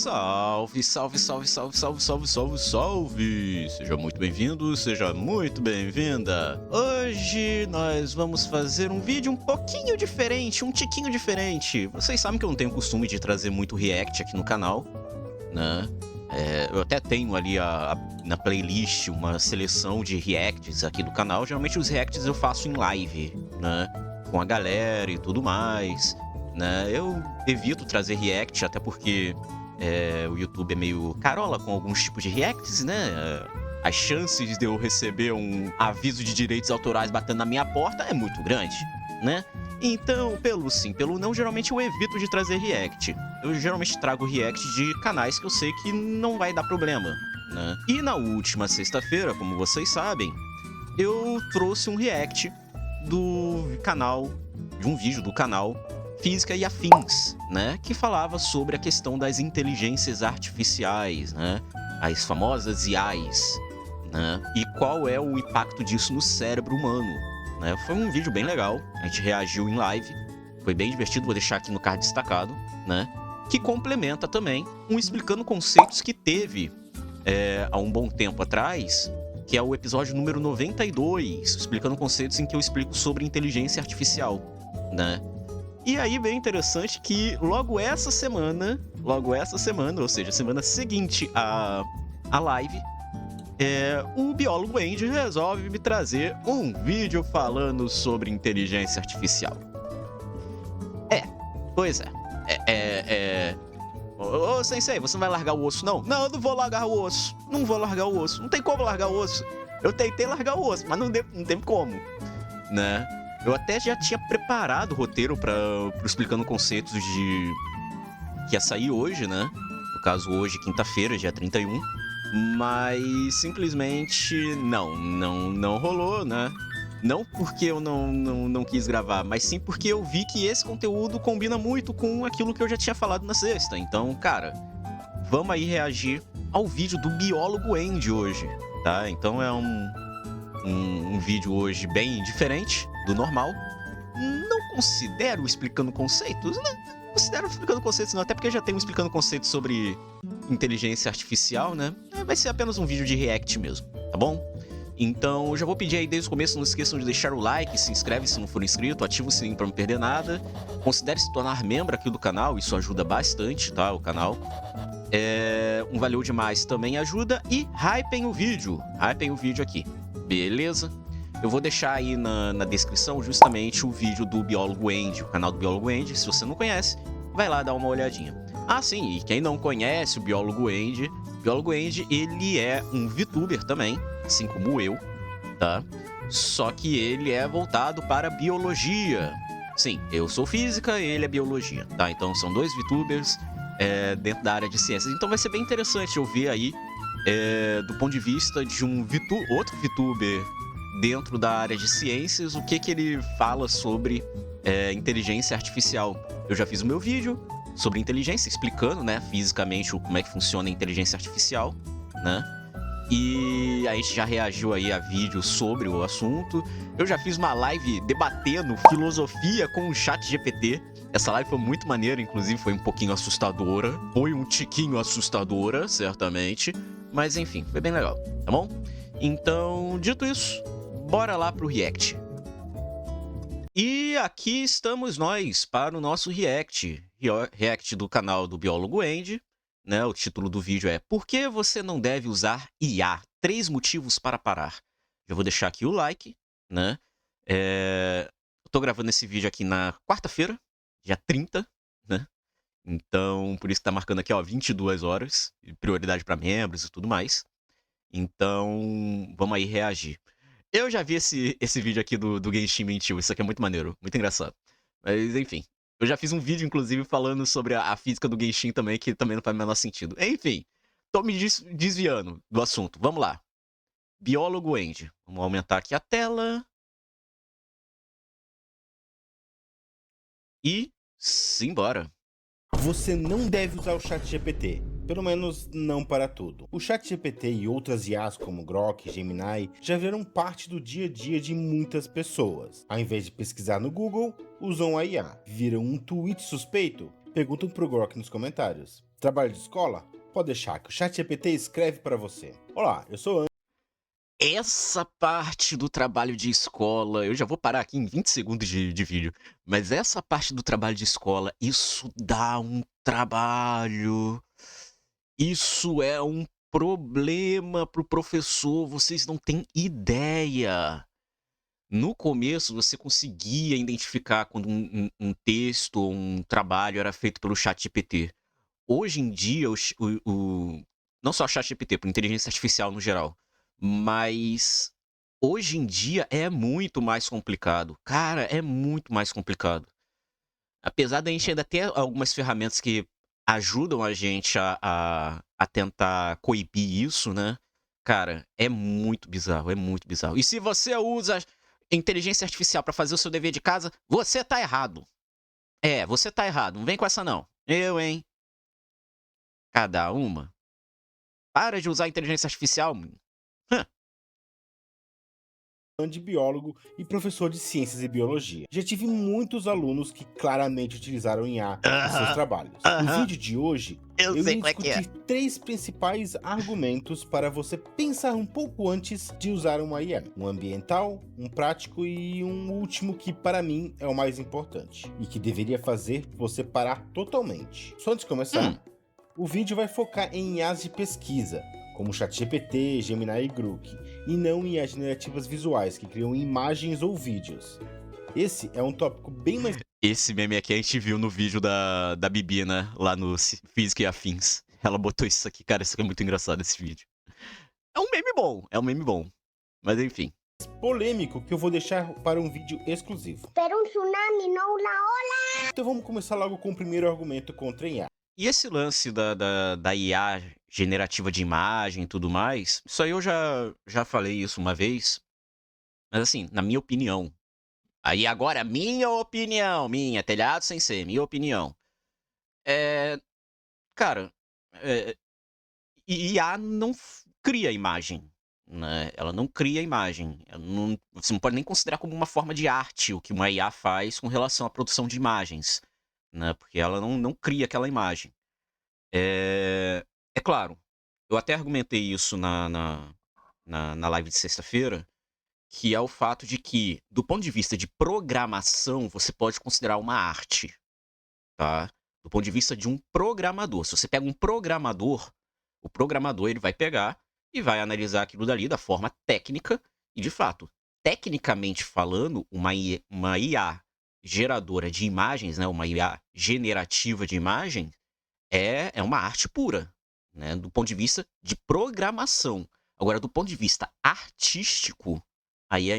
Salve, salve, salve, salve, salve, salve, salve, salve! Seja muito bem-vindo, seja muito bem-vinda! Hoje nós vamos fazer um vídeo um pouquinho diferente, um tiquinho diferente. Vocês sabem que eu não tenho costume de trazer muito react aqui no canal, né? Eu até tenho ali na playlist uma seleção de reacts aqui do canal. Geralmente os reacts eu faço em live, né? Com a galera e tudo mais, né? Eu evito trazer react, até porque o YouTube é meio carola com alguns tipos de reacts, né? As chances de eu receber um aviso de direitos autorais batendo na minha porta é muito grande, né? Então, pelo sim, pelo não, geralmente eu evito de trazer react. Eu geralmente trago react de canais que eu sei que não vai dar problema, né? E na última sexta-feira, como vocês sabem, eu trouxe um react do canal, de um vídeo do canal Física e Afins, né? Que falava sobre a questão das inteligências artificiais, né? As famosas IAs, né? E qual é o impacto disso no cérebro humano, né? Foi um vídeo bem legal, a gente reagiu em live, foi bem divertido, vou deixar aqui no card destacado, né? Que complementa também um explicando conceitos que teve há um bom tempo atrás, que é o episódio número 92, explicando conceitos em que eu explico sobre inteligência artificial, né? E aí bem interessante que logo essa semana, ou seja, semana seguinte à live, o biólogo Andy resolve me trazer um vídeo falando sobre inteligência artificial. Pois é. Ô, Sensei, você não vai largar o osso, não? Não, eu não vou largar o osso. Não vou largar o osso. Não tem como largar o osso. Eu tentei largar o osso, mas não teve como, né? Eu até já tinha preparado o roteiro para explicando conceitos que ia sair hoje, né? No caso, hoje, quinta-feira, dia 31. Mas simplesmente não rolou, né? Não porque eu não quis gravar, mas sim porque eu vi que esse conteúdo combina muito com aquilo que eu já tinha falado na sexta. Então, cara, vamos aí reagir ao vídeo do biólogo Andy hoje, tá? Então é um vídeo hoje bem diferente do normal. Não considero explicando conceitos, né? Não considero explicando conceitos não, até porque já tenho explicando conceitos sobre inteligência artificial, né? Vai ser apenas um vídeo de react mesmo, tá bom? Então, eu já vou pedir aí desde o começo, não esqueçam de deixar o like, se inscreve se não for inscrito, ativa o sininho pra não perder nada. Considere se tornar membro aqui do canal, isso ajuda bastante, tá? O canal. Um valeu demais também ajuda. E hypem o vídeo aqui, beleza? Eu vou deixar aí na descrição justamente o vídeo do biólogo Andy, o canal do biólogo Andy. Se você não conhece, vai lá dar uma olhadinha. Ah, sim, e quem não conhece o biólogo Andy, ele é um VTuber também, assim como eu, tá? Só que ele é voltado para biologia. Sim, eu sou física, ele é biologia, tá? Então são dois VTubers dentro da área de ciências. Então vai ser bem interessante eu ver aí, do ponto de vista de outro VTuber dentro da área de ciências, o que ele fala sobre inteligência artificial. Eu já fiz o meu vídeo sobre inteligência, explicando, né, fisicamente como é que funciona a inteligência artificial, né? E a gente já reagiu aí a vídeos sobre o assunto. Eu já fiz uma live debatendo filosofia com o ChatGPT. Essa live foi muito maneira, inclusive foi um pouquinho assustadora. Foi um tiquinho assustadora, certamente. Mas enfim, foi bem legal, tá bom? Então, dito isso, bora lá pro react. E aqui estamos nós para o nosso react do canal do biólogo Andy, né? O título do vídeo é Por que você não deve usar IA? 3 motivos para parar. Já vou deixar aqui o like, né? Eu tô gravando esse vídeo aqui na quarta-feira, dia 30, né? Então, por isso que tá marcando aqui, ó, 22 horas, prioridade para membros e tudo mais. Então, vamos aí reagir. Eu já vi esse vídeo aqui do Genshin Mentiu, isso aqui é muito maneiro, muito engraçado. Mas, enfim, eu já fiz um vídeo, inclusive, falando sobre a física do Genshin também, que também não faz o menor sentido. Enfim, tô me desviando do assunto, vamos lá. Biólogo Andy, vamos aumentar aqui a tela. E simbora. Você não deve usar o ChatGPT, pelo menos não para tudo. O ChatGPT e outras IAs como Grok e Gemini já viram parte do dia a dia de muitas pessoas. Ao invés de pesquisar no Google, usam a IA. Viram um tweet suspeito? Perguntam pro Grok nos comentários. Trabalho de escola? Pode deixar que o ChatGPT escreve para você. Olá, eu sou Essa parte do trabalho de escola, eu já vou parar aqui em 20 segundos de vídeo, mas essa parte do trabalho de escola, isso dá um trabalho. Isso é um problema pro professor, vocês não têm ideia. No começo, você conseguia identificar quando um texto ou um trabalho era feito pelo ChatGPT. Hoje em dia, não só ChatGPT, por inteligência artificial no geral, mas hoje em dia é muito mais complicado. Cara, é muito mais complicado. Apesar da gente ainda ter algumas ferramentas que ajudam a gente a tentar coibir isso, né? Cara, é muito bizarro, é muito bizarro. E se você usa inteligência artificial pra fazer o seu dever de casa, você tá errado. É, você tá errado. Não vem com essa não. Eu, hein? Cada uma. Para de usar inteligência artificial. de biólogo e professor de ciências e biologia. Já tive muitos alunos que claramente utilizaram IA em seus Aham, trabalhos. No aham. vídeo de hoje, Eu eu sei irei como é que é. discutir 3 principais argumentos para você pensar um pouco antes de usar uma IA. Um ambiental, um prático e um último que para mim é o mais importante e que deveria fazer você parar totalmente. Só antes de começar, o vídeo vai focar em IAs de pesquisa, como ChatGPT, Gemini e Grok, e não em IAs generativas visuais, que criam imagens ou vídeos. Esse é um tópico bem mais Esse meme aqui a gente viu no vídeo da Bibi, né? Lá no Física e Afins. Ela botou isso aqui, cara, isso aqui é muito engraçado, esse vídeo. É um meme bom, é um meme bom. Mas enfim. polêmico que eu vou deixar para um vídeo exclusivo. Pero un tsunami, no una ola. Então vamos começar logo com o primeiro argumento contra a IA. E esse lance da IA generativa de imagem e tudo mais, isso aí eu já falei isso uma vez. Mas assim, na minha opinião. Aí agora, minha opinião, minha, telhado sem ser, minha opinião. É. Cara, é, IA não cria imagem, né? Ela não cria imagem. Você não pode nem considerar como uma forma de arte o que uma IA faz com relação à produção de imagens, né? Porque ela não cria aquela imagem. É claro, eu até argumentei isso na live de sexta-feira, que é o fato de que, do ponto de vista de programação, você pode considerar uma arte, tá? Do ponto de vista de um programador. Se você pega um programador, o programador ele vai pegar e vai analisar aquilo dali da forma técnica e, de fato, tecnicamente falando, uma IA geradora de imagens, né, uma IA generativa de imagens, é uma arte pura, né, do ponto de vista de programação. Agora, do ponto de vista artístico, aí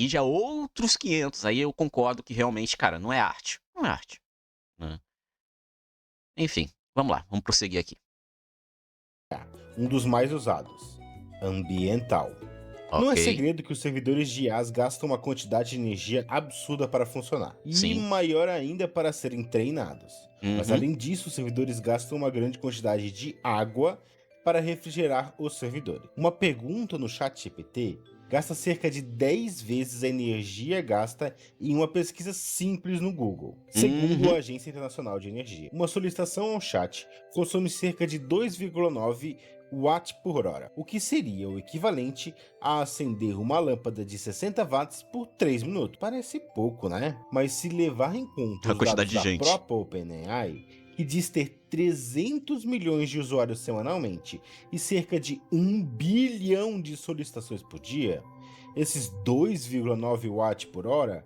já é outros 500. Aí eu concordo que realmente, cara, não é arte. Não é arte, né? Enfim, vamos lá, vamos prosseguir aqui. Um dos mais usados, ambiental. Não é Ok, segredo que os servidores de IAs gastam uma quantidade de energia absurda para funcionar, e sim. maior ainda para serem treinados. Mas Uhum. além disso, os servidores gastam uma grande quantidade de água para refrigerar os servidores. Uma pergunta no ChatGPT gasta cerca de 10 vezes a energia gasta em uma pesquisa simples no Google, segundo Uhum. a Agência Internacional de Energia. Uma solicitação ao chat consome cerca de 2,9 watt por hora, o que seria o equivalente a acender uma lâmpada de 60 watts por 3 minutos. Parece pouco, né? Mas se levar em conta A os quantidade dados de da gente. própria OpenAI, que diz ter 300 milhões de usuários semanalmente e cerca de 1 bilhão de solicitações por dia, esses 2,9 watts por hora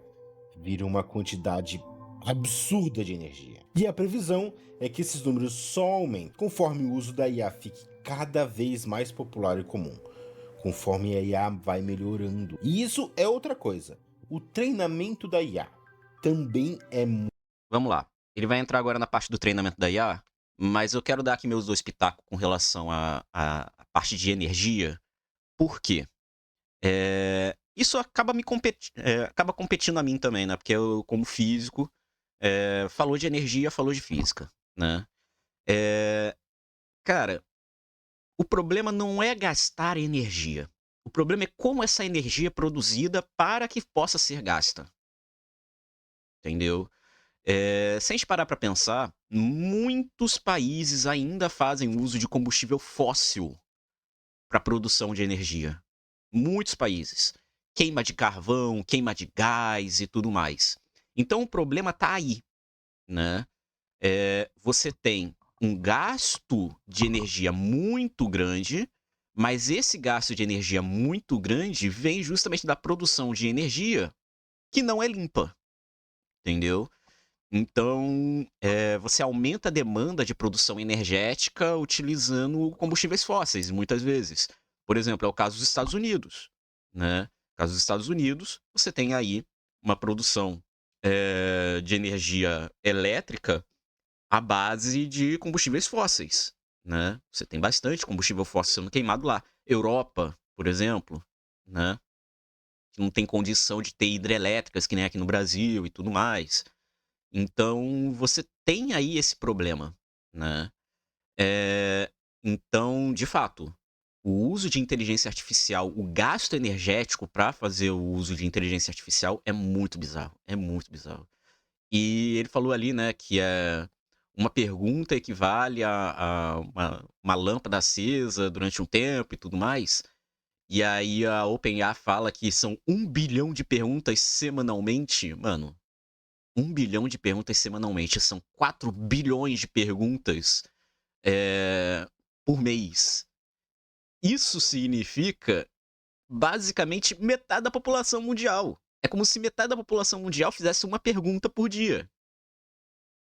viram uma quantidade absurda de energia. E a previsão é que esses números só aumentem conforme o uso da IA fique cada vez mais popular e comum, conforme a IA vai melhorando. E isso é outra coisa. O treinamento da IA também é Vamos lá. Ele vai entrar agora na parte do treinamento da IA, mas eu quero dar aqui meus 2 pitacos com relação à parte de energia. Por quê? Isso acaba competindo a mim também, né? Porque eu, como físico, falou de energia, falou de física, né? Cara, o problema não é gastar energia. O problema é como essa energia é produzida para que possa ser gasta. Entendeu? Se a gente parar para pensar, muitos países ainda fazem uso de combustível fóssil para produção de energia. Muitos países. Queima de carvão, queima de gás e tudo mais. Então o problema tá aí, né? Você tem um gasto de energia muito grande, mas esse gasto de energia muito grande vem justamente da produção de energia que não é limpa, entendeu? Então, você aumenta a demanda de produção energética utilizando combustíveis fósseis, muitas vezes. Por exemplo, é o caso dos Estados Unidos, né? No caso dos Estados Unidos, você tem aí uma produção de energia elétrica à base de combustíveis fósseis, né? Você tem bastante combustível fóssil sendo queimado lá. Europa, por exemplo, né? Que não tem condição de ter hidrelétricas que nem aqui no Brasil e tudo mais. Então, você tem aí esse problema, né? Então, de fato, o uso de inteligência artificial, o gasto energético para fazer o uso de inteligência artificial é muito bizarro, é muito bizarro. E ele falou ali, né, que uma pergunta equivale a uma lâmpada acesa durante um tempo e tudo mais. E aí a OpenAI fala que são 1 bilhão de perguntas semanalmente. Mano, 1 bilhão de perguntas semanalmente. São 4 bilhões de perguntas por mês. Isso significa, basicamente, metade da população mundial. É como se metade da população mundial fizesse uma pergunta por dia.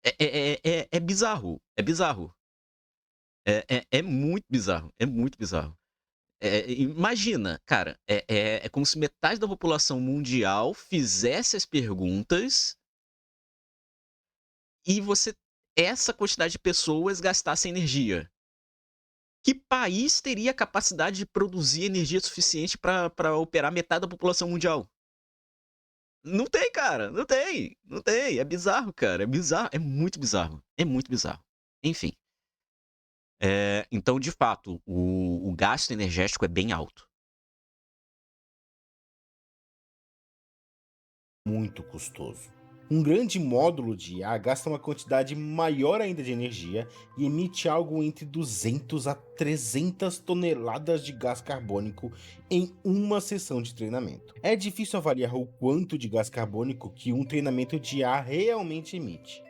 É bizarro. É bizarro. É muito bizarro. É muito bizarro. Imagina, cara, é como se metade da população mundial fizesse as perguntas e essa quantidade de pessoas gastasse energia. Que país teria a capacidade de produzir energia suficiente para operar metade da população mundial? Não tem, cara, não tem, não tem. É bizarro, cara, é bizarro, é muito bizarro, é muito bizarro. Enfim, então, de fato, o gasto energético é bem alto. Muito custoso. Um grande módulo de IA gasta uma quantidade maior ainda de energia e emite algo entre 200 a 300 toneladas de gás carbônico em uma sessão de treinamento. É difícil avaliar o quanto de gás carbônico que um treinamento de IA realmente emite,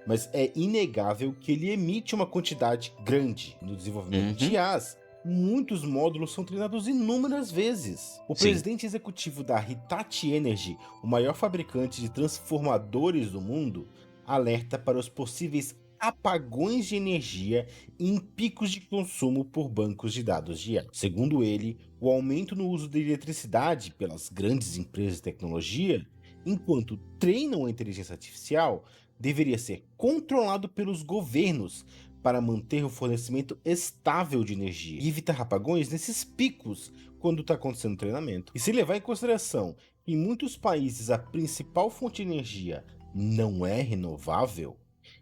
mas é inegável que ele emite uma quantidade grande. No desenvolvimento de Uhum. IAs, muitos módulos são treinados inúmeras vezes. O Sim. presidente executivo da Hitachi Energy, o maior fabricante de transformadores do mundo, alerta para os possíveis apagões de energia em picos de consumo por bancos de dados de IA. Segundo ele, o aumento no uso de eletricidade pelas grandes empresas de tecnologia, enquanto treinam a inteligência artificial, deveria ser controlado pelos governos para manter o fornecimento estável de energia e evitar apagões nesses picos quando está acontecendo o treinamento. E se levar em consideração que em muitos países a principal fonte de energia não é renovável,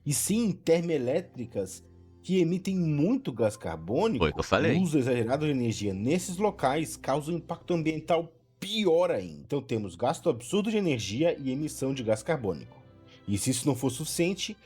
e sim termoelétricas que emitem muito gás Foi o que carbônico, eu o falei. uso exagerado de energia nesses locais causa um impacto ambiental pior ainda. Então temos gasto absurdo de energia e emissão de gás carbônico. E se isso não for suficiente,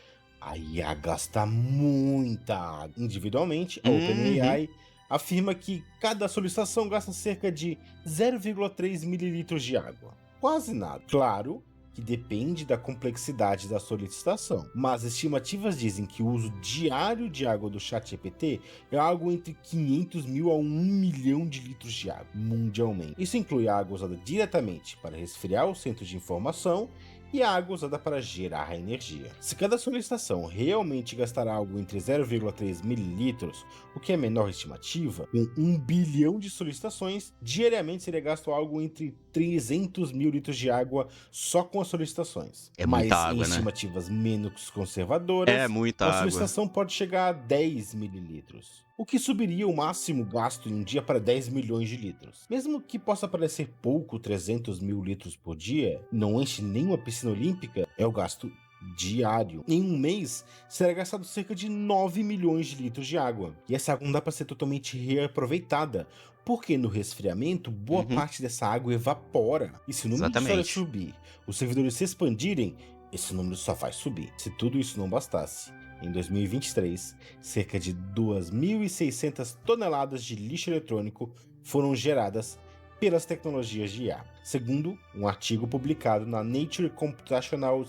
a IA gasta muita água. Individualmente, a Uhum. OpenAI afirma que cada solicitação gasta cerca de 0,3 mililitros de água. Quase nada. Claro que depende da complexidade da solicitação, mas estimativas dizem que o uso diário de água do ChatGPT é algo entre 500 mil a 1 milhão de litros de água mundialmente. Isso inclui a água usada diretamente para resfriar o centro de informação e a água usada para gerar a energia. Se cada solicitação realmente gastar algo entre 0,3 mililitros, o que é a menor estimativa, com 1 bilhão de solicitações, diariamente seria gasto algo entre 300 mil litros de água só com as solicitações. É Mas muita em água, né? estimativas menos conservadoras, É muita uma água. solicitação pode chegar a 10 mililitros, o que subiria o máximo gasto em um dia para 10 milhões de litros. Mesmo que possa parecer pouco 300 mil litros por dia, não enche nenhuma piscina olímpica, é o gasto diário. Em um mês, será gastado cerca de 9 milhões de litros de água. E essa água não dá para ser totalmente reaproveitada, porque no resfriamento, boa Uhum. parte dessa água evapora. E se o número de usuários Exatamente. subir, os servidores se expandirem, esse número só vai subir. Se tudo isso não bastasse, em 2023, cerca de 2.600 toneladas de lixo eletrônico foram geradas pelas tecnologias de IA, segundo um artigo publicado na Nature Computational.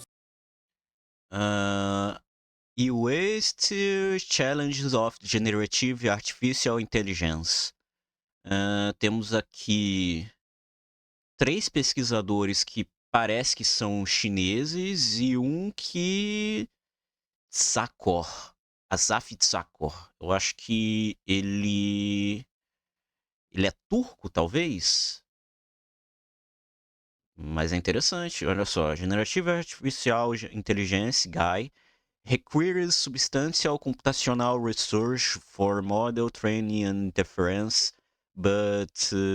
E-Waste Challenges of Generative Artificial Intelligence. Temos aqui 3 pesquisadores que parece que são chineses e um que... Tzakor. Asaf Tzakor. Eu acho que ele é turco, talvez? Mas é interessante, olha só. Generative Artificial Intelligence Guy requires substantial computational research for model training and inference, but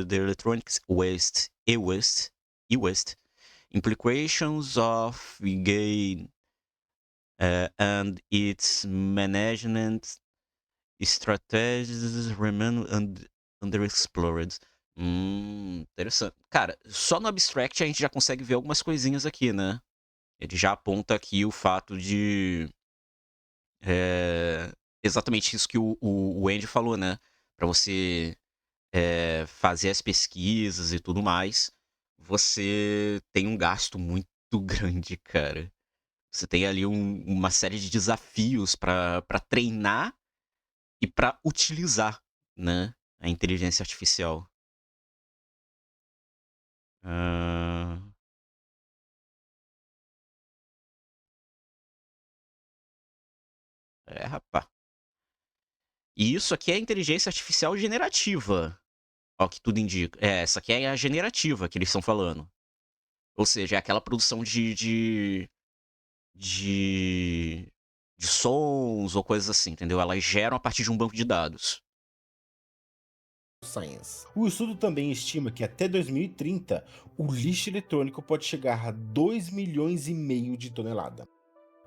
the electronics waste, e-waste, implications of gain and its management strategies remain underexplored. Interessante. Cara, só no abstract a gente já consegue ver algumas coisinhas aqui, né? Ele já aponta aqui o fato de... exatamente isso que o Andy falou, né? Para você fazer as pesquisas e tudo mais, você tem um gasto muito grande, cara. Você tem ali uma série de desafios para treinar e para utilizar, né, a inteligência artificial. Ah, rapaz. E isso aqui é inteligência artificial generativa, ao que tudo indica. Essa aqui é a generativa que eles estão falando. Ou seja, é aquela produção de sons ou coisas assim, entendeu? Elas geram a partir de um banco de dados. Science. O estudo também estima que até 2030, o lixo eletrônico pode chegar a 2,5 milhões de tonelada.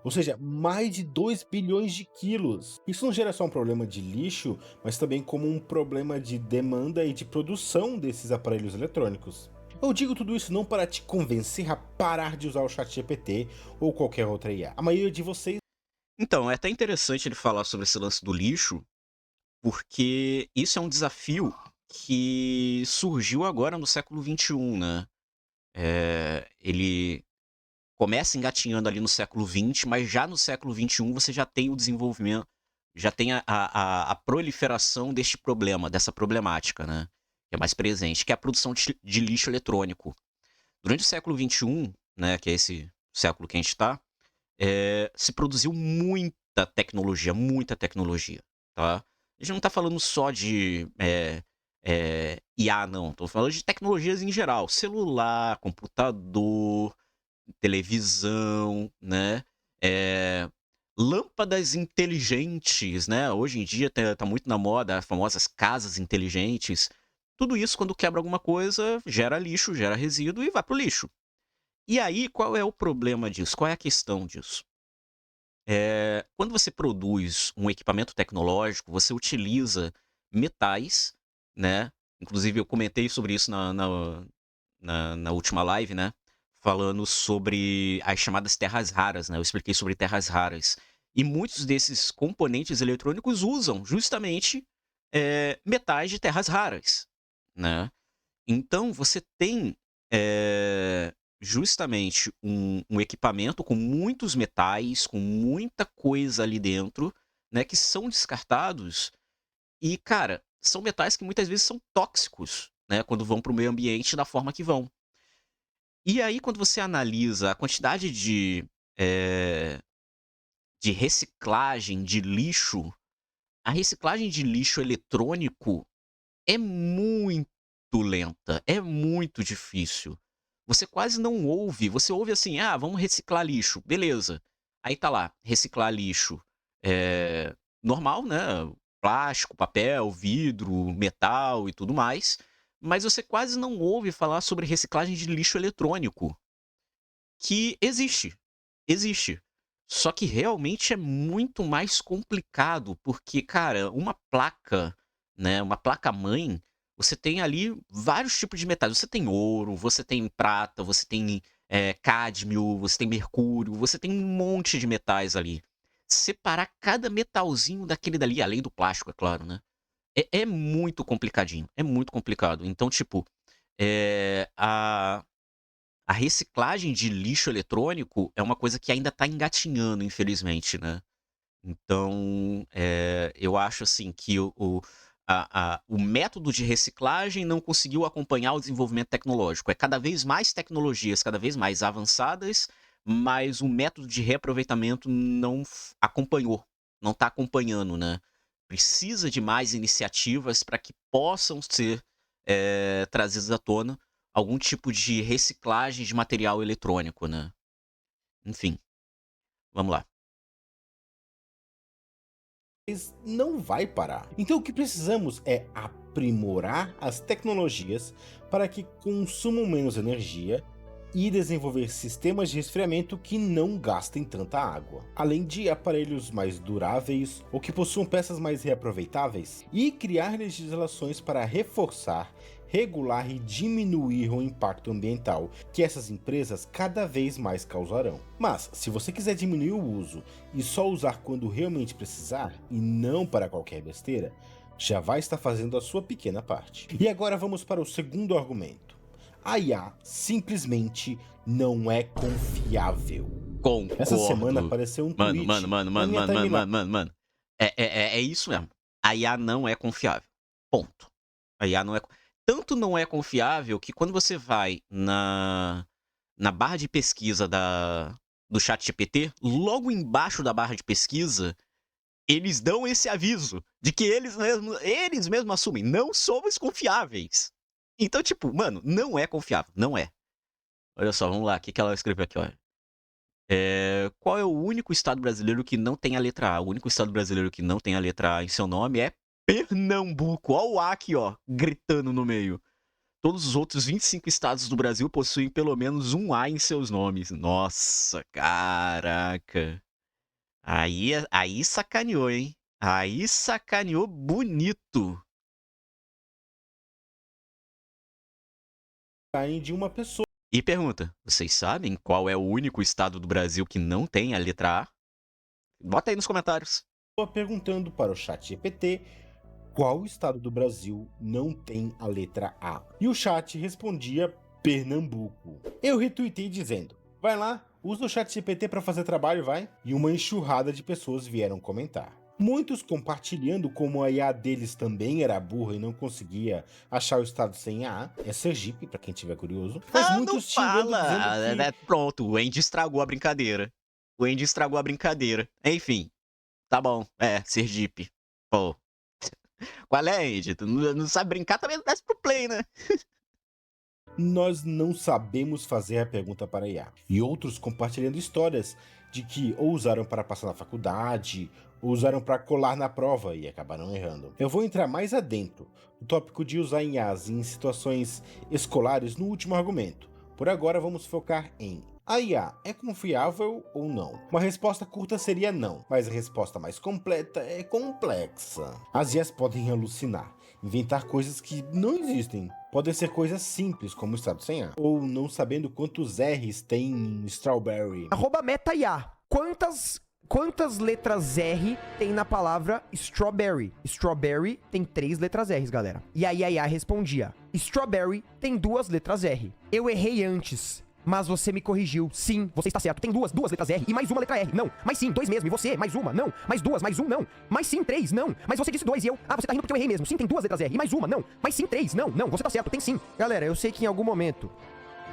Ou seja, mais de 2 bilhões de quilos. Isso não gera só um problema de lixo, mas também como um problema de demanda e de produção desses aparelhos eletrônicos. Eu digo tudo isso não para te convencer a parar de usar o ChatGPT ou qualquer outra IA. A maioria de vocês... Então, é até interessante ele falar sobre esse lance do lixo, porque isso é um desafio que surgiu agora no século XXI, né? Ele começa engatinhando ali no século XX, mas já no século XXI você já tem o desenvolvimento, já tem a proliferação deste problema, dessa problemática, né? Que é mais presente, que é a produção de lixo eletrônico. Durante o século XXI, né, que é esse século que a gente está, se produziu muita tecnologia, tá? A gente não está falando só de IA, não. Estou falando de tecnologias em geral. Celular, computador, televisão, né? Lâmpadas inteligentes, né? Hoje em dia tá muito na moda as famosas casas inteligentes. Tudo isso, quando quebra alguma coisa, gera lixo, gera resíduo e vai pro lixo. E aí, qual é o problema disso? Qual é a questão disso? Quando você produz um equipamento tecnológico, você utiliza metais, né? Inclusive, eu comentei sobre isso na última live, né? Falando sobre as chamadas terras raras, né? Eu expliquei sobre terras raras. E muitos desses componentes eletrônicos usam justamente metais de terras raras, né? Então, você tem justamente um equipamento com muitos metais, com muita coisa ali dentro, né? Que são descartados. E, cara, são metais que muitas vezes são tóxicos, né? Quando vão para o meio ambiente da forma que vão. E aí, quando você analisa a quantidade de reciclagem de lixo, a reciclagem de lixo eletrônico é muito lenta, é muito difícil. Você quase não ouve, você ouve assim, vamos reciclar lixo, beleza. Aí tá lá, reciclar lixo normal, né? Plástico, papel, vidro, metal e tudo mais. Mas você quase não ouve falar sobre reciclagem de lixo eletrônico. Que existe. Existe. Só que realmente é muito mais complicado, porque, cara, uma placa, né, uma placa-mãe, você tem ali vários tipos de metais. Você tem ouro, você tem prata, você tem cádmio, você tem mercúrio, você tem um monte de metais ali. Separar cada metalzinho daquele dali, além do plástico, é claro, né? É muito complicadinho, é muito complicado. Então, tipo, a reciclagem de lixo eletrônico é uma coisa que ainda tá engatinhando, infelizmente, né? Então, eu acho assim que o método de reciclagem não conseguiu acompanhar o desenvolvimento tecnológico. É cada vez mais tecnologias, cada vez mais avançadas, mas o método de reaproveitamento não acompanhou, não está acompanhando, né? Precisa de mais iniciativas para que possam ser trazidas à tona algum tipo de reciclagem de material eletrônico, né? Enfim, vamos lá. Não vai parar. Então o que precisamos é aprimorar as tecnologias para que consumam menos energia e desenvolver sistemas de resfriamento que não gastem tanta água, além de aparelhos mais duráveis ou que possuam peças mais reaproveitáveis, e criar legislações para reforçar, regular e diminuir o impacto ambiental que essas empresas cada vez mais causarão. Mas, se você quiser diminuir o uso e só usar quando realmente precisar, e não para qualquer besteira, já vai estar fazendo a sua pequena parte. E agora vamos para o segundo argumento. A IA simplesmente não é confiável. Essa semana Concordo. apareceu um Mano, tweet na minha timeline. É isso mesmo. A IA não é confiável. Ponto. A IA não é. Tanto não é confiável que quando você vai na barra de pesquisa do ChatGPT, logo embaixo da barra de pesquisa, eles dão esse aviso de que eles mesmos assumem, não somos confiáveis. Então, tipo, mano, não é confiável. Não é. Olha só, vamos lá. O que ela escreveu aqui, olha. Qual é o único estado brasileiro que não tem a letra A? O único estado brasileiro que não tem a letra A em seu nome é Pernambuco. Olha o A aqui, ó, gritando no meio. Todos os outros 25 estados do Brasil possuem pelo menos um A em seus nomes. Nossa, caraca. Aí sacaneou, hein? Aí sacaneou bonito. De uma pessoa E pergunta: vocês sabem qual é o único estado do Brasil que não tem a letra A? Bota aí nos comentários. perguntando para o chat GPT qual estado do Brasil não tem a letra A. E o chat respondia Pernambuco. Eu retuitei dizendo: vai lá, usa o chat GPT para fazer trabalho, vai. E uma enxurrada de pessoas vieram comentar. Muitos compartilhando como a IA deles também era burra e não conseguia achar o estado sem A. É Sergipe, para quem tiver curioso. Mas Ah, não muitos xingando dizendo fala! que Pronto, o Andy estragou a brincadeira. O Andy estragou a brincadeira. Enfim, tá bom. Sergipe. Pô. Qual é, Andy? Tu não sabe brincar, também desce pro play, né? nós não sabemos fazer a pergunta para IA. E outros compartilhando histórias de que ou usaram para passar na faculdade, ou usaram para colar na prova e acabaram errando. Eu vou entrar mais adentro no tópico de usar IAs em situações escolares no último argumento. Por agora vamos focar em: a IA é confiável ou não? Uma resposta curta seria não, mas a resposta mais completa é complexa. As IAs podem alucinar, inventar coisas que não existem. Podem ser coisas simples, como o estado sem A, ou não sabendo quantos R's tem em strawberry. @metaia. Quantas letras R tem na palavra strawberry? Strawberry tem 3 letras R's, galera. E aí a IA respondia: strawberry tem 2 letras R. Eu errei antes, mas você me corrigiu. Sim, você está certo. Tem duas letras R e mais uma letra R. Não. Mas sim, 2 mesmo. E você? Mais uma? Não. Mais 2, mais 1? Não. Mais sim, 3? Não. Mas você disse 2 e eu... Ah, você tá rindo porque eu errei mesmo. Sim, tem 2 letras R. E mais uma? Não. Mais sim, 3? Não. Não, você tá certo. Tem sim. Galera, eu sei que em algum momento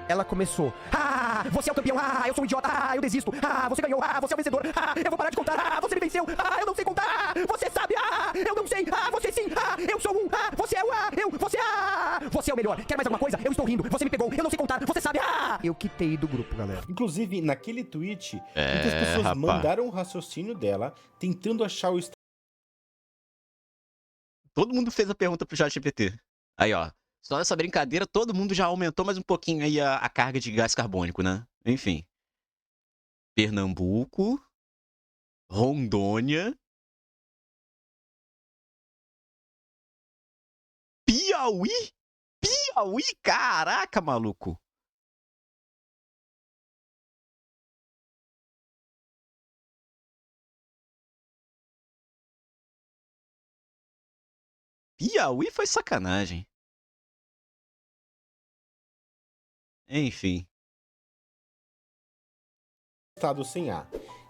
ela começou: ah, você é o campeão, ah, eu sou um idiota, ah, eu desisto, ah, você ganhou, ah, você é o vencedor, ah, eu vou parar de contar, ah, você me venceu, ah, eu não sei contar, ah, você sabe, ah, eu não sei, ah, você sim, ah, eu sou um, ah, você é o, ah, você é o melhor, quer mais alguma coisa? Eu estou rindo, você me pegou, eu não sei contar, você sabe, ah. Eu quitei do grupo, galera. Inclusive, naquele tweet, muitas pessoas rapaz. mandaram o raciocínio dela, tentando achar o estado Todo mundo fez a pergunta pro ChatGPT. Aí, ó. Só nessa brincadeira, todo mundo já aumentou mais um pouquinho aí a carga de gás carbônico, né? Enfim. Pernambuco, Rondônia, Piauí? Piauí? Caraca, maluco. Piauí foi sacanagem. Enfim. Estado sem A.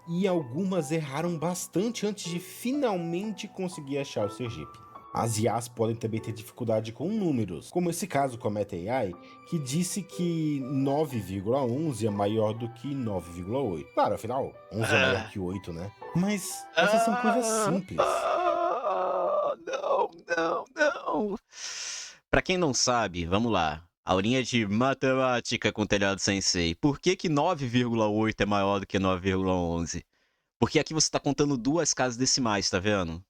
E algumas erraram bastante antes de finalmente conseguir achar o Sergipe. As IAs podem também ter dificuldade com números, como esse caso com a Meta AI, que disse que 9,11 é maior do que 9,8. Claro, afinal, 11 é maior que 8, né? Mas essas são coisas simples. Não. Pra quem não sabe, vamos lá. Aulinha de matemática com Telhado Sensei. Por que que 9,8 é maior do que 9,11? Porque aqui você tá contando duas casas decimais, tá vendo?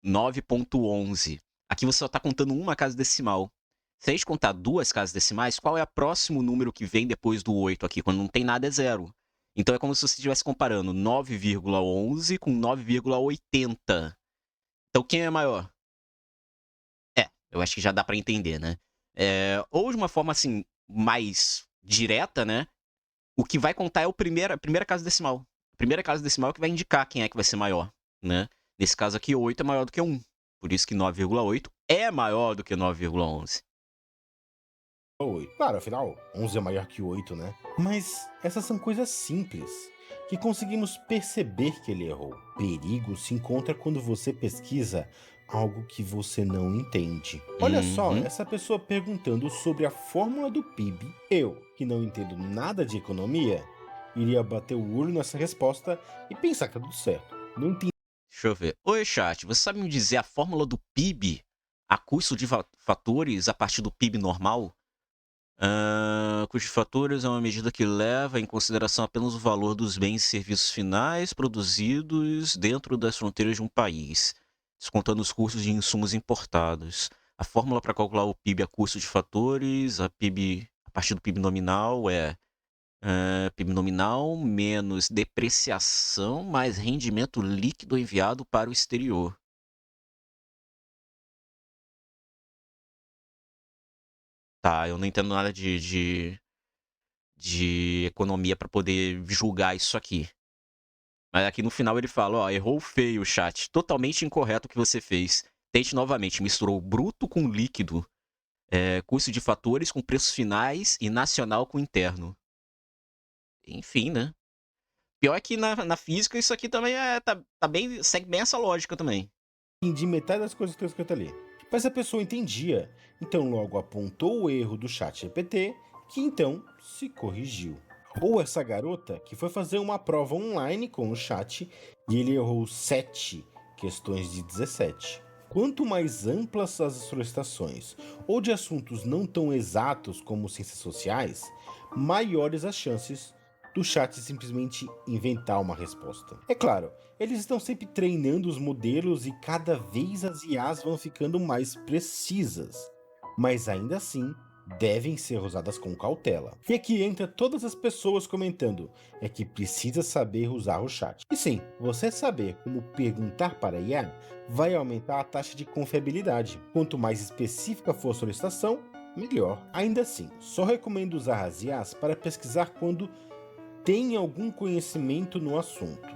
9,11. Aqui você só tá contando uma casa decimal. Se a gente contar duas casas decimais, qual é o próximo número que vem depois do 8 aqui? Quando não tem nada é zero. Então é como se você estivesse comparando 9,11 com 9,80. Então quem é maior? Eu acho que já dá pra entender, né? Ou de uma forma assim, mais direta, né? O que vai contar é a primeira casa decimal. A primeira casa decimal que vai indicar quem é que vai ser maior, né? Nesse caso aqui, 8 é maior do que 1. Por isso que 9,8 é maior do que 9,11. 8. Claro, afinal, 11 é maior que 8, né? Mas essas são coisas simples, que conseguimos perceber que ele errou. Perigo se encontra quando você pesquisa algo que você não entende. Olha só, essa pessoa perguntando sobre a fórmula do PIB, eu, que não entendo nada de economia, iria bater o olho nessa resposta e pensar que tá tudo certo. Não entendi. Deixa eu ver. Oi, chat, você sabe me dizer a fórmula do PIB? A custo de fatores a partir do PIB normal? Custo de fatores é uma medida que leva em consideração apenas o valor dos bens e serviços finais produzidos dentro das fronteiras de um país, descontando os custos de insumos importados. A fórmula para calcular o PIB a custo de fatores, a partir do PIB nominal é PIB nominal menos depreciação mais rendimento líquido enviado para o exterior. Tá, eu não entendo nada de economia para poder julgar isso aqui. Mas aqui no final ele fala, ó, errou feio, chat. Totalmente incorreto o que você fez. Tente novamente. Misturou bruto com líquido. Custo de fatores com preços finais e nacional com interno. Enfim, né? Pior é que na física isso aqui também segue bem essa lógica também. Entendi metade das coisas que eu escrito ali. Mas a pessoa entendia, então logo apontou o erro do chat GPT, que então se corrigiu. Ou essa garota que foi fazer uma prova online com o chat e ele errou 7 questões de 17. Quanto mais amplas as solicitações ou de assuntos não tão exatos como ciências sociais, maiores as chances do chat simplesmente inventar uma resposta. É claro, eles estão sempre treinando os modelos e cada vez as IAs vão ficando mais precisas, mas ainda assim devem ser usadas com cautela. E aqui entra todas as pessoas comentando, é que precisa saber usar o chat. E sim, você saber como perguntar para a IA vai aumentar a taxa de confiabilidade. Quanto mais específica for a solicitação, melhor. Ainda assim, só recomendo usar as IAs para pesquisar quando tem algum conhecimento no assunto,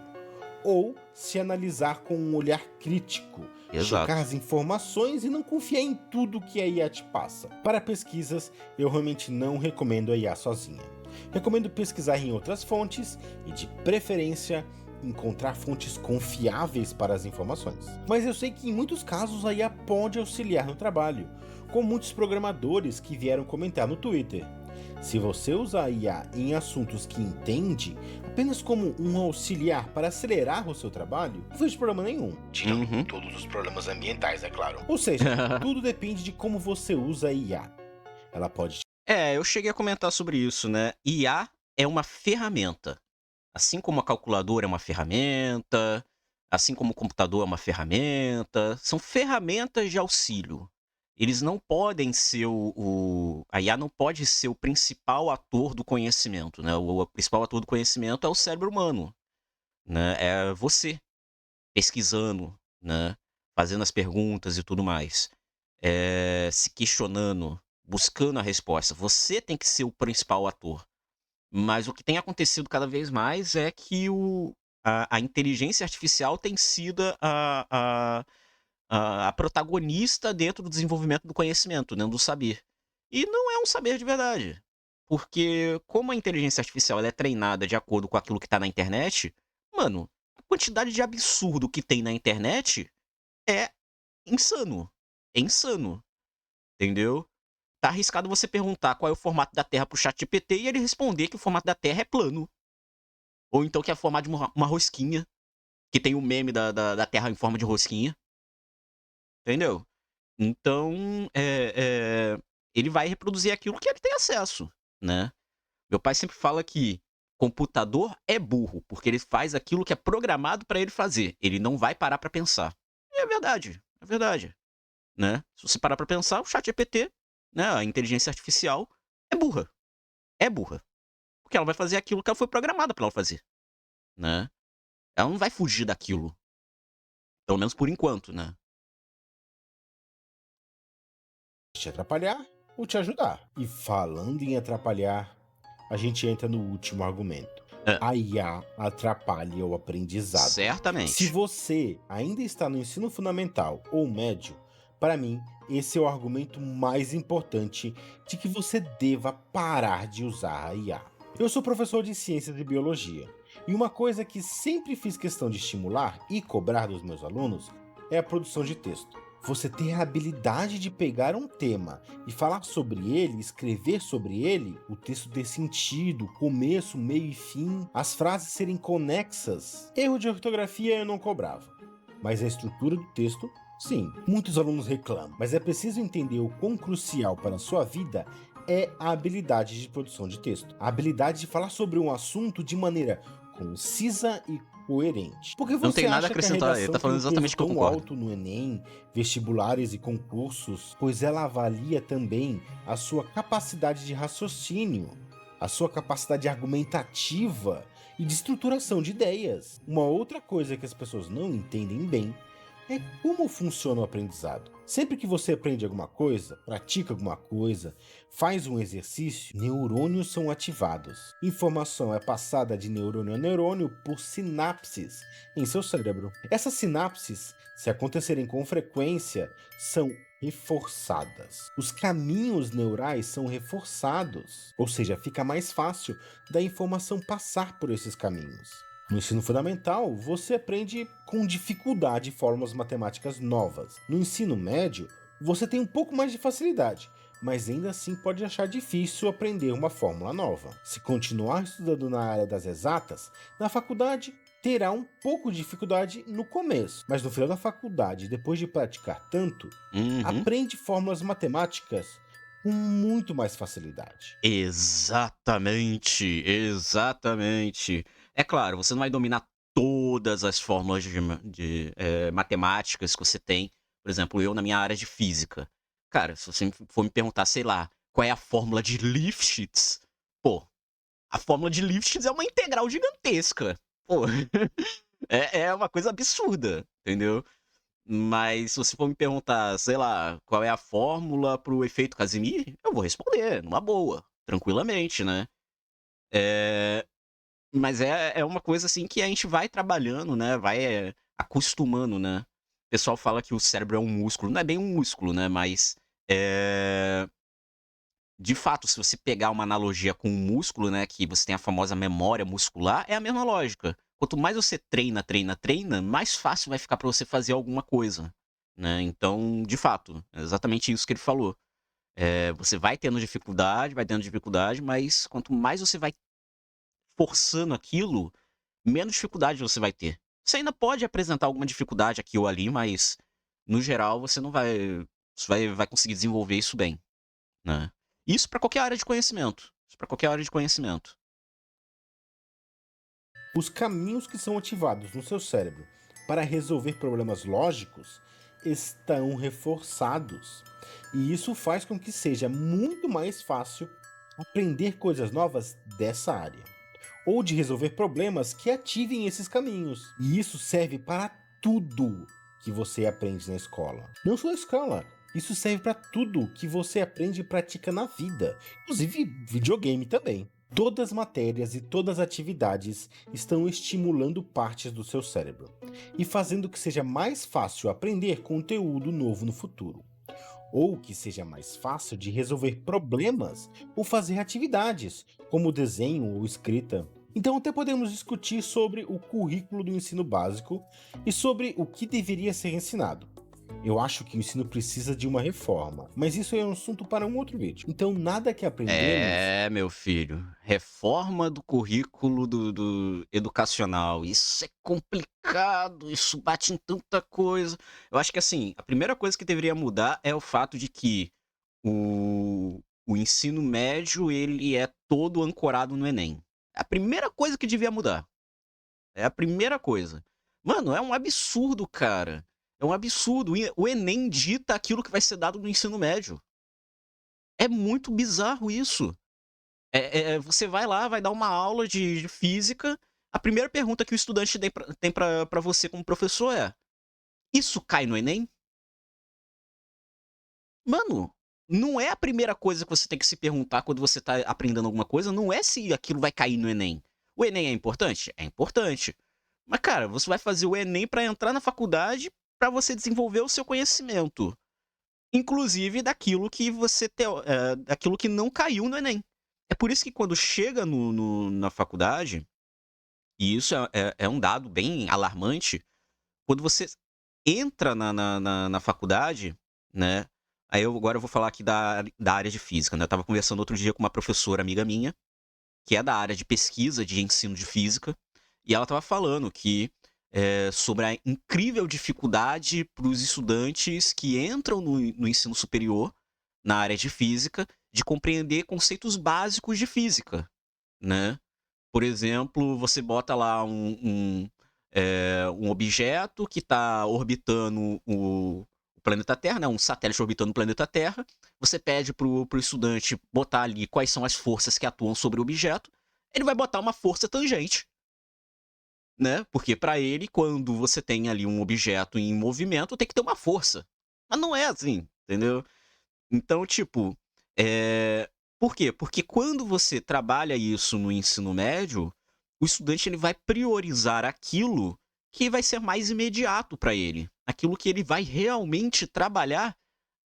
ou se analisar com um olhar crítico, Exato. checar as informações e não confiar em tudo que a IA te passa. Para pesquisas, eu realmente não recomendo a IA sozinha. Recomendo pesquisar em outras fontes e, de preferência, encontrar fontes confiáveis para as informações. Mas eu sei que em muitos casos a IA pode auxiliar no trabalho, como muitos programadores que vieram comentar no Twitter. Se você usar a IA em assuntos que entende, apenas como um auxiliar para acelerar o seu trabalho, não vejo problema nenhum. Tirando todos os problemas ambientais, é claro. Ou seja, tudo depende de como você usa a IA. Ela pode... Eu cheguei a comentar sobre isso, né? IA é uma ferramenta. Assim como a calculadora é uma ferramenta, assim como o computador é uma ferramenta, são ferramentas de auxílio. Eles não podem ser a IA não pode ser o principal ator do conhecimento, né? O principal ator do conhecimento é o cérebro humano, né? É você pesquisando, né? Fazendo as perguntas e tudo mais, se questionando, buscando a resposta. Você tem que ser o principal ator. Mas o que tem acontecido cada vez mais é que a inteligência artificial tem sido a protagonista dentro do desenvolvimento do conhecimento, dentro do saber. E não é um saber de verdade. Porque como a inteligência artificial ela é treinada de acordo com aquilo que tá na internet, mano, a quantidade de absurdo que tem na internet é insano. É insano. Entendeu? Tá arriscado você perguntar qual é o formato da Terra pro ChatGPT e ele responder que o formato da Terra é plano. Ou então que é formato de uma rosquinha. Que tem o meme da Terra em forma de rosquinha. Entendeu? Então, ele vai reproduzir aquilo que ele tem acesso, né? Meu pai sempre fala que computador é burro, porque ele faz aquilo que é programado para ele fazer. Ele não vai parar para pensar. E é verdade, né? Se você parar para pensar, o ChatGPT, né, a inteligência artificial, é burra. É burra. Porque ela vai fazer aquilo que ela foi programada para ela fazer, né? Ela não vai fugir daquilo. Pelo menos por enquanto, né? Te atrapalhar ou te ajudar. E falando em atrapalhar, a gente entra no último argumento. É. A IA atrapalha o aprendizado. Certamente. Se você ainda está no ensino fundamental ou médio, para mim, esse é o argumento mais importante de que você deva parar de usar a IA. Eu sou professor de ciências e biologia, e uma coisa que sempre fiz questão de estimular e cobrar dos meus alunos é a produção de texto. Você ter a habilidade de pegar um tema e falar sobre ele, escrever sobre ele, o texto ter sentido, começo, meio e fim, as frases serem conexas. Erro de ortografia eu não cobrava, mas a estrutura do texto, sim. Muitos alunos reclamam, mas é preciso entender o quão crucial para a sua vida é a habilidade de produção de texto. A habilidade de falar sobre um assunto de maneira concisa e coerente. Porque você Não tem nada a acha que acrescentar, ele tá falando tem um exatamente o que eu peso tão concordo. alto no Enem, vestibulares e concursos, pois ela avalia também a sua capacidade de raciocínio, a sua capacidade argumentativa e de estruturação de ideias. Uma outra coisa que as pessoas não entendem bem é como funciona o aprendizado. Sempre que você aprende alguma coisa, pratica alguma coisa, faz um exercício, neurônios são ativados. Informação é passada de neurônio a neurônio por sinapses em seu cérebro. Essas sinapses, se acontecerem com frequência, são reforçadas. Os caminhos neurais são reforçados, ou seja, fica mais fácil da informação passar por esses caminhos. No ensino fundamental, você aprende com dificuldade fórmulas matemáticas novas. No ensino médio, você tem um pouco mais de facilidade, mas ainda assim pode achar difícil aprender uma fórmula nova. Se continuar estudando na área das exatas, na faculdade terá um pouco de dificuldade no começo, mas no final da faculdade, depois de praticar tanto, aprende fórmulas matemáticas com muito mais facilidade. Exatamente, exatamente. É claro, você não vai dominar todas as fórmulas de matemáticas que você tem. Por exemplo, eu na minha área de física. Cara, se você for me perguntar, sei lá, qual é a fórmula de Lifshitz, pô, a fórmula de Lifshitz é uma integral gigantesca. Pô, é uma coisa absurda, entendeu? Mas se você for me perguntar, sei lá, qual é a fórmula pro efeito Casimir, eu vou responder, numa boa, tranquilamente, né? Mas é uma coisa assim que a gente vai trabalhando, né? Vai acostumando, né? O pessoal fala que o cérebro é um músculo. Não é bem um músculo, né? Mas de fato, se você pegar uma analogia com um músculo, né? Que você tem a famosa memória muscular, é a mesma lógica. Quanto mais você treina, mais fácil vai ficar pra você fazer alguma coisa, né? Então, de fato, é exatamente isso que ele falou. Você vai tendo dificuldade, mas quanto mais você vai forçando aquilo, menos dificuldade você vai ter. Você ainda pode apresentar alguma dificuldade aqui ou ali, mas no geral você não vai, vai conseguir desenvolver isso bem, né? Isso para qualquer área de conhecimento. Os caminhos que são ativados no seu cérebro para resolver problemas lógicos estão reforçados. E isso faz com que seja muito mais fácil aprender coisas novas dessa área, ou de resolver problemas que ativem esses caminhos. E isso serve para tudo que você aprende na escola. Não só na escola, isso serve para tudo que você aprende e pratica na vida, inclusive videogame também. Todas as matérias e todas as atividades estão estimulando partes do seu cérebro e fazendo que seja mais fácil aprender conteúdo novo no futuro, ou que seja mais fácil de resolver problemas ou fazer atividades, como desenho ou escrita. Então até podemos discutir sobre o currículo do ensino básico e sobre o que deveria ser ensinado. Eu acho que o ensino precisa de uma reforma, mas isso é um assunto para um outro vídeo. Então nada que aprendemos Meu filho. Reforma do currículo do educacional. Isso é complicado, isso bate em tanta coisa. Eu acho que, assim, a primeira coisa que deveria mudar é o fato de que o ensino médio, ele é todo ancorado no Enem. É a primeira coisa que devia mudar. É a primeira coisa. Mano, é um absurdo, cara. É um absurdo. O Enem dita aquilo que vai ser dado no ensino médio. É muito bizarro isso. Você vai lá, vai dar uma aula de física. A primeira pergunta que o estudante tem pra você como professor é: isso cai no Enem? Mano, não é a primeira coisa que você tem que se perguntar quando você tá aprendendo alguma coisa, não é se aquilo vai cair no Enem. O Enem é importante? É importante. Mas, cara, você vai fazer o Enem pra entrar na faculdade pra você desenvolver o seu conhecimento. Inclusive daquilo que daquilo que não caiu no Enem. É por isso que quando chega na faculdade, e isso é um dado bem alarmante, quando você entra na faculdade, né? Agora eu vou falar aqui da área de física, né? Eu tava conversando outro dia com uma professora amiga minha, que é da área de pesquisa de ensino de física, e ela tava falando que sobre a incrível dificuldade para os estudantes que entram no ensino superior, na área de física, de compreender conceitos básicos de física, né? Por exemplo, você bota lá um objeto que está orbitando o planeta Terra, né? Um satélite orbitando o planeta Terra. Você pede pro estudante botar ali quais são as forças que atuam sobre o objeto. Ele vai botar uma força tangente, né? Porque para ele, quando você tem ali um objeto em movimento, tem que ter uma força. Mas não é assim, entendeu? Então, tipo, por quê? Porque quando você trabalha isso no ensino médio, o estudante ele vai priorizar aquilo que vai ser mais imediato para ele, aquilo que ele vai realmente trabalhar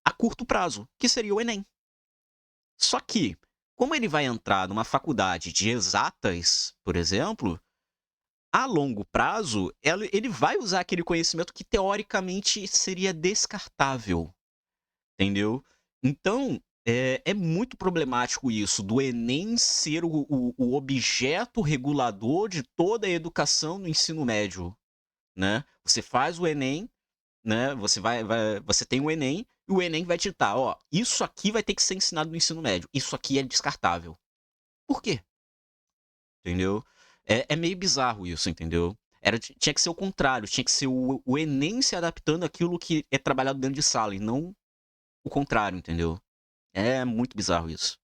a curto prazo, que seria o Enem. Só que, como ele vai entrar numa faculdade de exatas, por exemplo, a longo prazo, ele vai usar aquele conhecimento que teoricamente seria descartável, entendeu? Então, é muito problemático isso, do Enem ser o objeto regulador de toda a educação no ensino médio, né? Você faz o Enem, né? Você tem o Enem, e o Enem vai ditar, ó, isso aqui vai ter que ser ensinado no ensino médio, isso aqui é descartável. Por quê? Entendeu? É meio bizarro isso, entendeu? Tinha que ser o contrário, tinha que ser o Enem se adaptando àquilo que é trabalhado dentro de sala, e não o contrário, entendeu? É muito bizarro isso.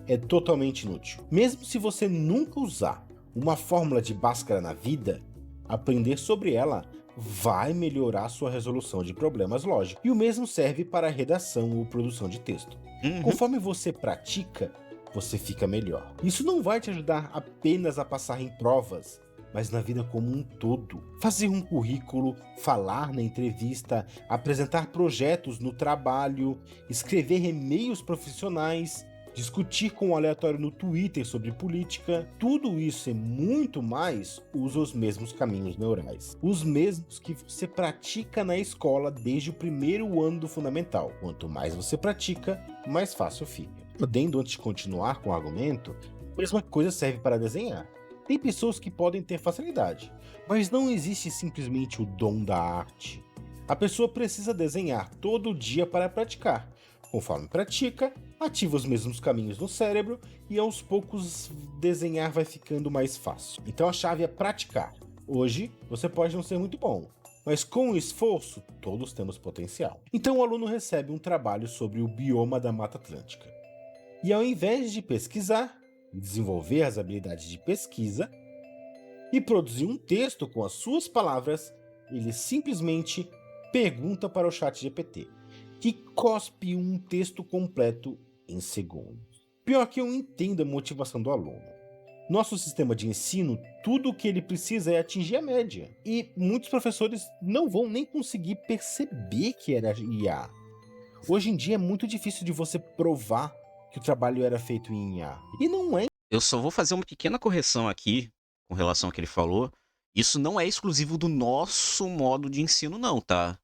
é totalmente inútil. Mesmo se você nunca usar uma fórmula de Bhaskara na vida, aprender sobre ela vai melhorar sua resolução de problemas lógicos. E o mesmo serve para a redação ou produção de texto. Uhum. Conforme você pratica, você fica melhor. Isso não vai te ajudar apenas a passar em provas, mas na vida como um todo. Fazer um currículo, falar na entrevista, apresentar projetos no trabalho, escrever e-mails profissionais, discutir com o aleatório no Twitter sobre política, tudo isso e muito mais usa os mesmos caminhos neurais. Os mesmos que você pratica na escola desde o primeiro ano do fundamental. Quanto mais você pratica, mais fácil fica. Podendo, antes de continuar com o argumento, a mesma coisa serve para desenhar. Tem pessoas que podem ter facilidade, mas não existe simplesmente o dom da arte. A pessoa precisa desenhar todo dia para praticar. Conforme pratica, ativa os mesmos caminhos no cérebro e aos poucos desenhar vai ficando mais fácil. Então a chave é praticar. Hoje você pode não ser muito bom, mas com esforço todos temos potencial. Então o aluno recebe um trabalho sobre o bioma da Mata Atlântica. E ao invés de pesquisar e desenvolver as habilidades de pesquisa e produzir um texto com as suas palavras, ele simplesmente pergunta para o ChatGPT, que cospe um texto completo em segundos. Pior que eu entendo a motivação do aluno. Nosso sistema de ensino, tudo o que ele precisa é atingir a média. E muitos professores não vão nem conseguir perceber que era IA. Hoje em dia é muito difícil de você provar que o trabalho era feito em IA. E não é. Eu só vou fazer uma pequena correção aqui com relação ao que ele falou. Isso não é exclusivo do nosso modo de ensino, não, tá?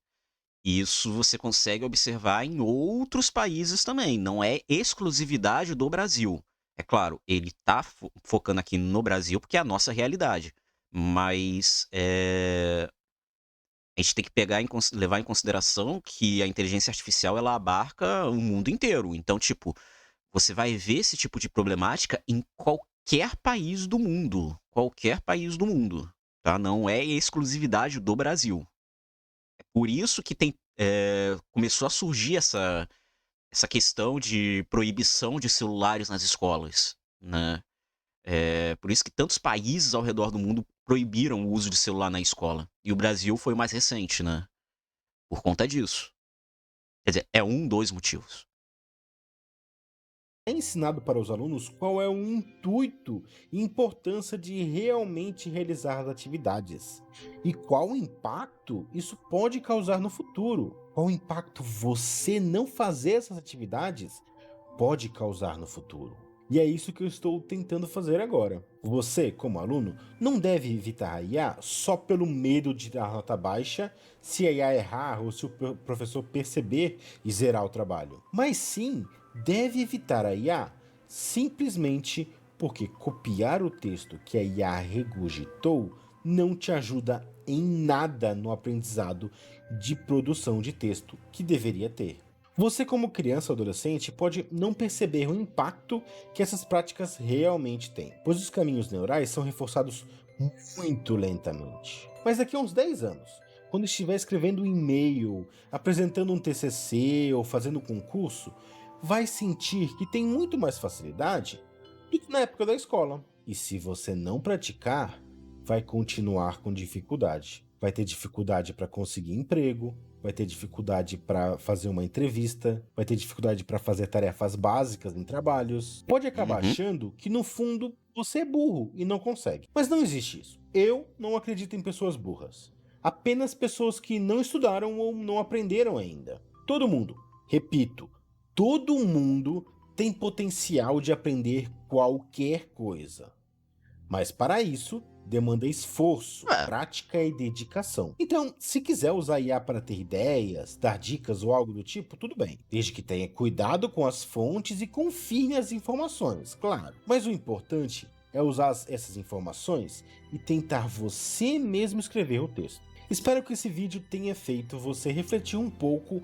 Isso você consegue observar em outros países também. Não é exclusividade do Brasil. É claro, ele tá focando aqui no Brasil porque é a nossa realidade. Mas a gente tem que levar em consideração que a inteligência artificial ela abarca o mundo inteiro. Então, tipo, você vai ver esse tipo de problemática em qualquer país do mundo. Qualquer país do mundo, tá? Não é exclusividade do Brasil. É por isso que começou a surgir essa questão de proibição de celulares nas escolas, né? Por isso que tantos países ao redor do mundo proibiram o uso de celular na escola. E o Brasil foi o mais recente, né? Por conta disso. Quer dizer, é dos motivos. É ensinado para os alunos qual é o intuito e importância de realmente realizar as atividades e qual impacto isso pode causar no futuro. Qual impacto você não fazer essas atividades pode causar no futuro. E é isso que eu estou tentando fazer agora. Você, como aluno, não deve evitar a IA só pelo medo de dar nota baixa se a IA errar ou se o professor perceber e zerar o trabalho. Mas sim, deve evitar a IA simplesmente porque copiar o texto que a IA regurgitou não te ajuda em nada no aprendizado de produção de texto que deveria ter. Você, como criança ou adolescente, pode não perceber o impacto que essas práticas realmente têm, pois os caminhos neurais são reforçados muito lentamente. Mas daqui a uns 10 anos, quando estiver escrevendo um e-mail, apresentando um TCC ou fazendo um concurso, vai sentir que tem muito mais facilidade do que na época da escola. E se você não praticar, vai continuar com dificuldade. Vai ter dificuldade para conseguir emprego, vai ter dificuldade para fazer uma entrevista, vai ter dificuldade para fazer tarefas básicas em trabalhos. Pode acabar achando que no fundo você é burro e não consegue. Mas não existe isso. Eu não acredito em pessoas burras. Apenas pessoas que não estudaram ou não aprenderam ainda. Todo mundo, repito, todo mundo tem potencial de aprender qualquer coisa. Mas para isso, demanda esforço, prática e dedicação. Então, se quiser usar IA para ter ideias, dar dicas ou algo do tipo, tudo bem. Desde que tenha cuidado com as fontes e confie nas informações, claro. Mas o importante é usar essas informações e tentar você mesmo escrever o texto. Espero que esse vídeo tenha feito você refletir um pouco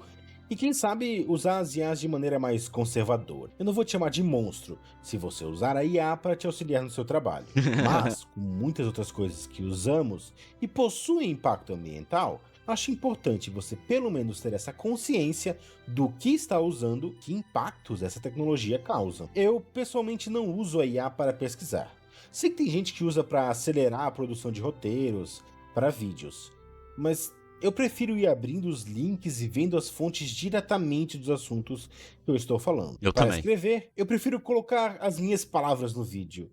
e quem sabe usar as IAs de maneira mais conservadora. Eu não vou te chamar de monstro se você usar a IA para te auxiliar no seu trabalho. Mas, com muitas outras coisas que usamos e possuem impacto ambiental, acho importante você pelo menos ter essa consciência do que está usando, que impactos essa tecnologia causa. Eu pessoalmente não uso a IA para pesquisar. Sei que tem gente que usa para acelerar a produção de roteiros, para vídeos, mas eu prefiro ir abrindo os links e vendo as fontes diretamente dos assuntos que eu estou falando. Para escrever, eu prefiro colocar as minhas palavras no vídeo.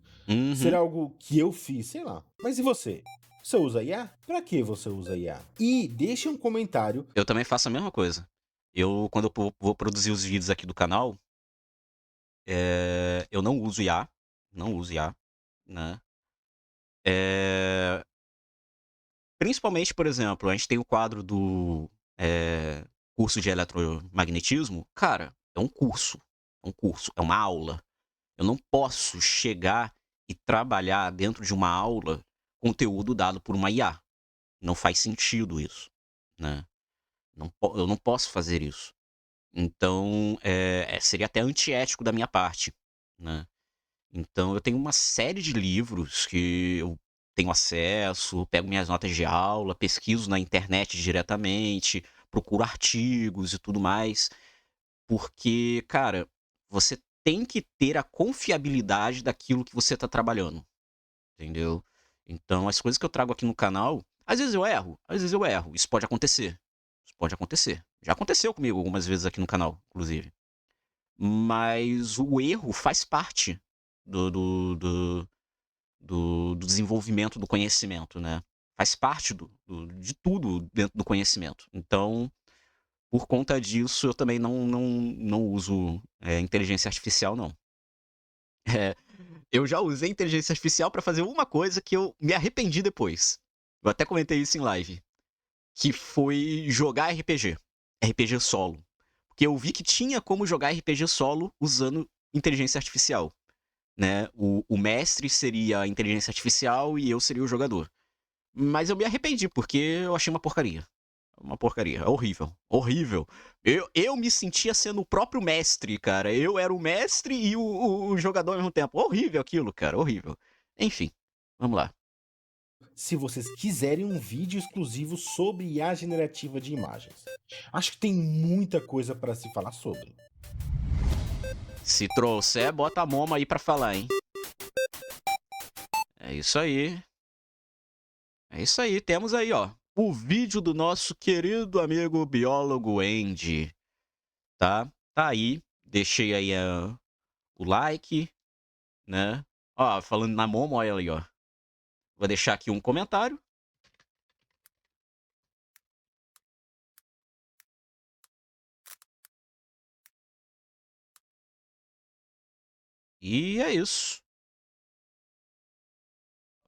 Ser algo que eu fiz, sei lá. Mas e você? Você usa IA? Para que você usa IA? E deixe um comentário. Eu também faço a mesma coisa. Quando eu vou produzir os vídeos aqui do canal, eu não uso IA. Não uso IA, né? Principalmente, por exemplo, a gente tem o quadro do curso de eletromagnetismo. Cara, é um curso, é uma aula. Eu não posso chegar e trabalhar dentro de uma aula conteúdo dado por uma IA. Não faz sentido isso, né? Eu não posso fazer isso. Então, seria até antiético da minha parte, né? Então, eu tenho uma série de livros que eu tenho acesso, pego minhas notas de aula, pesquiso na internet diretamente, procuro artigos e tudo mais, porque, cara, você tem que ter a confiabilidade daquilo que você está trabalhando, entendeu? Então, as coisas que eu trago aqui no canal, às vezes eu erro, isso pode acontecer, já aconteceu comigo algumas vezes aqui no canal, inclusive. mas o erro faz parte do desenvolvimento do conhecimento, né? Faz parte de tudo dentro do conhecimento. Então, por conta disso, eu também não uso inteligência artificial, não. Eu já usei inteligência artificial para fazer uma coisa que eu me arrependi depois. Eu até comentei isso em live. Que foi jogar RPG. RPG solo. Porque eu vi que tinha como jogar RPG solo usando inteligência artificial. Né? O mestre seria a inteligência artificial e eu seria o jogador. Mas eu me arrependi, porque eu achei uma porcaria. Uma porcaria. Horrível. Horrível. Eu me sentia sendo o próprio mestre, cara. Eu era o mestre e o jogador ao mesmo tempo. Horrível aquilo, cara. Horrível. Enfim, vamos lá. Se vocês quiserem um vídeo exclusivo sobre IA generativa de imagens. Acho que tem muita coisa para se falar sobre. Se trouxer, bota a Momo aí pra falar, hein? É isso aí. É isso aí. Temos aí, ó, o vídeo do nosso querido amigo biólogo Andy. Tá? Tá aí. Deixei aí o like, né? Ó, falando na Momo, olha ali, ó. Vou deixar aqui um comentário. E é isso.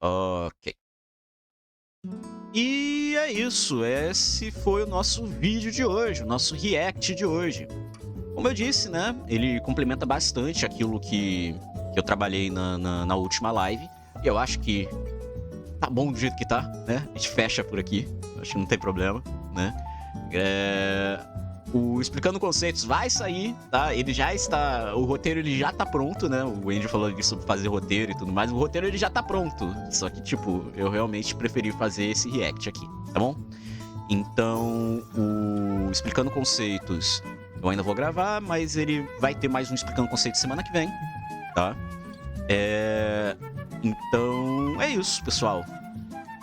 Ok. E é isso. Esse foi o nosso vídeo de hoje, o nosso react de hoje. Como eu disse, né? Ele complementa bastante aquilo que eu trabalhei na última live. E eu acho que tá bom do jeito que tá, né? A gente fecha por aqui. Acho que não tem problema, né? O Explicando Conceitos vai sair, tá? Ele já está... O roteiro, ele já tá pronto, né? O Andy falou disso sobre fazer roteiro e tudo mais. O roteiro, ele já tá pronto. Só que, tipo, eu realmente preferi fazer esse react aqui, tá bom? Então, o Explicando Conceitos eu ainda vou gravar, mas ele vai ter mais um Explicando Conceitos semana que vem, tá? Então, é isso, pessoal.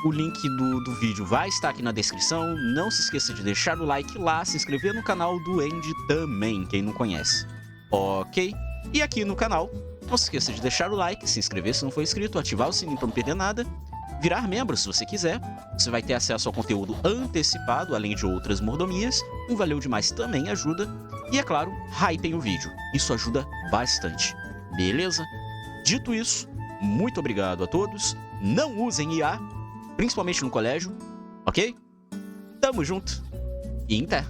O link do vídeo vai estar aqui na descrição. Não se esqueça de deixar o like lá, se inscrever no canal do Andy também, quem não conhece. Ok? E aqui no canal, não se esqueça de deixar o like, se inscrever se não for inscrito, ativar o sininho para não perder nada, virar membro se você quiser. Você vai ter acesso ao conteúdo antecipado, além de outras mordomias. Um valeu demais também ajuda. E é claro, hypem o vídeo. Isso ajuda bastante. Beleza? Dito isso, muito obrigado a todos. Não usem IA, principalmente no colégio, ok? Tamo junto e em pé.